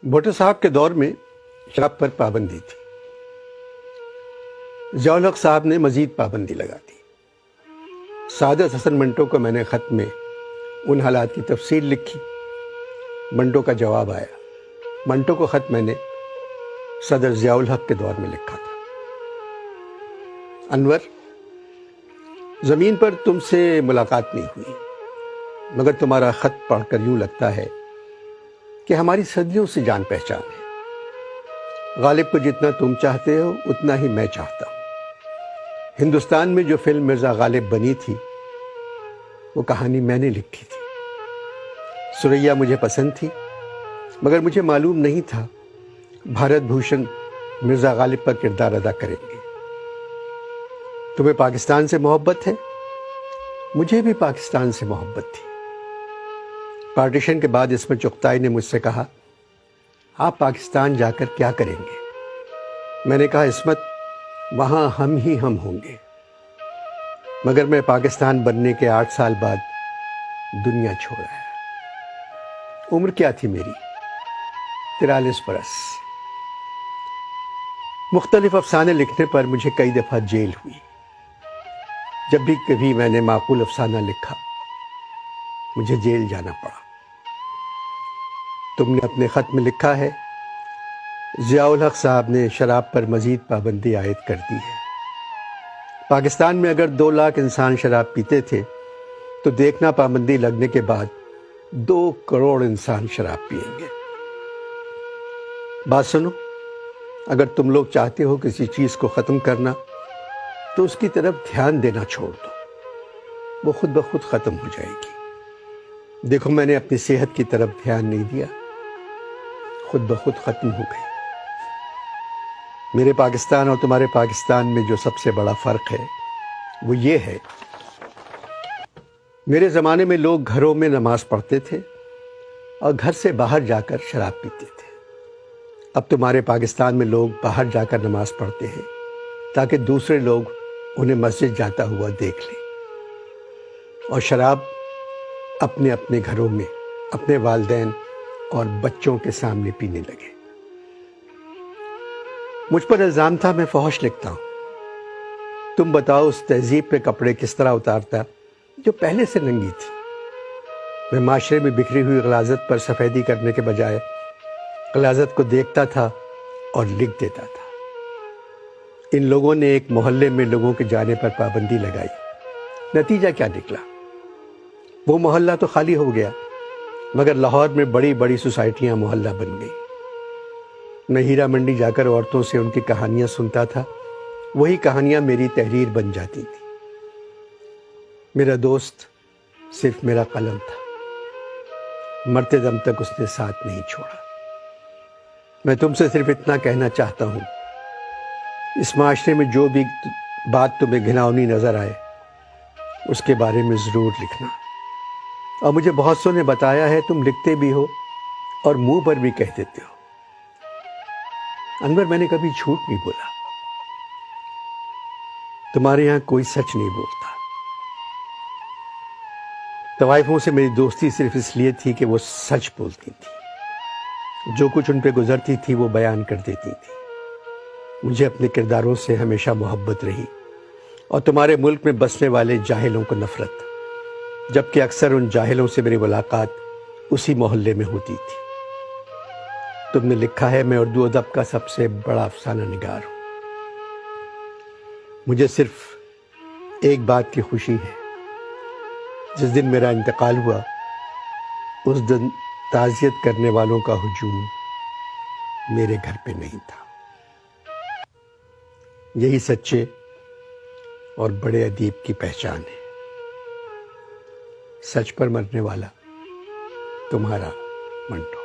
بھٹو صاحب کے دور میں شراب پر پابندی تھی۔ ضیاء الحق صاحب نے مزید پابندی لگا دی۔ سعادت حسن منٹو کو میں نے خط میں ان حالات کی تفصیل لکھی۔ منٹو کا جواب آیا۔ منٹو کو خط میں نے صدر ضیاء الحق کے دور میں لکھا تھا۔ انور، زمین پر تم سے ملاقات نہیں ہوئی، مگر تمہارا خط پڑھ کر یوں لگتا ہے کہ ہماری صدیوں سے جان پہچان ہے۔ غالب کو جتنا تم چاہتے ہو اتنا ہی میں چاہتا ہوں۔ ہندوستان میں جو فلم مرزا غالب بنی تھی وہ کہانی میں نے لکھی تھی۔ سریا مجھے پسند تھی، مگر مجھے معلوم نہیں تھا بھارت بھوشن مرزا غالب کا کردار ادا کریں گے۔ تمہیں پاکستان سے محبت ہے؟ مجھے بھی پاکستان سے محبت تھی۔ پارٹیشن کے بعد عصمت چغتائی نے مجھ سے کہا، آپ پاکستان جا کر کیا کریں گے؟ میں نے کہا، عصمت، وہاں ہم ہی ہم ہوں گے۔ مگر میں پاکستان بننے کے 8 سال بعد دنیا چھوڑ آیا۔ عمر کیا تھی میری؟ 43 برس۔ مختلف افسانے لکھنے پر مجھے کئی دفعہ جیل ہوئی۔ جب بھی کبھی میں نے معقول افسانہ لکھا مجھے جیل جانا پڑا۔ تم نے اپنے خط میں لکھا ہے، ضیاء الحق صاحب نے شراب پر مزید پابندی عائد کر دی ہے۔ پاکستان میں اگر 2 لاکھ انسان شراب پیتے تھے تو دیکھنا پابندی لگنے کے بعد 2 کروڑ انسان شراب پیئیں گے۔ بات سنو، اگر تم لوگ چاہتے ہو کسی چیز کو ختم کرنا تو اس کی طرف دھیان دینا چھوڑ دو، وہ خود بخود ختم ہو جائے گی۔ دیکھو، میں نے اپنی صحت کی طرف دھیان نہیں دیا، خود بخود ختم ہو گئی۔ میرے پاکستان اور تمہارے پاکستان میں جو سب سے بڑا فرق ہے وہ یہ ہے، میرے زمانے میں لوگ گھروں میں نماز پڑھتے تھے اور گھر سے باہر جا کر شراب پیتے تھے۔ اب تمہارے پاکستان میں لوگ باہر جا کر نماز پڑھتے ہیں تاکہ دوسرے لوگ انہیں مسجد جاتا ہوا دیکھ لیں، اور شراب اپنے اپنے گھروں میں اپنے والدین اور بچوں کے سامنے پینے لگے۔ مجھ پر الزام تھا میں فحش لکھتا ہوں۔ تم بتاؤ، اس تہذیب پہ کپڑے کس طرح اتارتا جو پہلے سے ننگی تھی؟ میں معاشرے میں بکھری ہوئی غلاظت پر سفیدی کرنے کے بجائے غلاظت کو دیکھتا تھا اور لکھ دیتا تھا۔ ان لوگوں نے ایک محلے میں لوگوں کے جانے پر پابندی لگائی، نتیجہ کیا نکلا؟ وہ محلہ تو خالی ہو گیا، مگر لاہور میں بڑی بڑی سوسائٹیاں محلہ بن گئی۔ میں ہیرا منڈی جا کر عورتوں سے ان کی کہانیاں سنتا تھا، وہی کہانیاں میری تحریر بن جاتی تھی۔ میرا دوست صرف میرا قلم تھا، مرتے دم تک اس نے ساتھ نہیں چھوڑا۔ میں تم سے صرف اتنا کہنا چاہتا ہوں، اس معاشرے میں جو بھی بات تمہیں گھناؤنی نظر آئے اس کے بارے میں ضرور لکھنا۔ اور مجھے بہت سو نے بتایا ہے تم لکھتے بھی ہو اور منہ پر بھی کہہ دیتے ہو۔ انور، میں نے کبھی جھوٹ نہیں بولا، تمہارے یہاں کوئی سچ نہیں بولتا۔ طوائفوں سے میری دوستی صرف اس لیے تھی کہ وہ سچ بولتی تھی، جو کچھ ان پہ گزرتی تھی وہ بیان کر دیتی تھی۔ مجھے اپنے کرداروں سے ہمیشہ محبت رہی، اور تمہارے ملک میں بسنے والے جاہلوں کو نفرت، جبکہ اکثر ان جاہلوں سے میری ملاقات اسی محلے میں ہوتی تھی۔ تم نے لکھا ہے، میں اردو ادب کا سب سے بڑا افسانہ نگار ہوں۔ مجھے صرف ایک بات کی خوشی ہے، جس دن میرا انتقال ہوا اس دن تعزیت کرنے والوں کا ہجوم میرے گھر پہ نہیں تھا۔ یہی سچے اور بڑے ادیب کی پہچان ہے، سچ پر مرنے والا تمہارا منٹو۔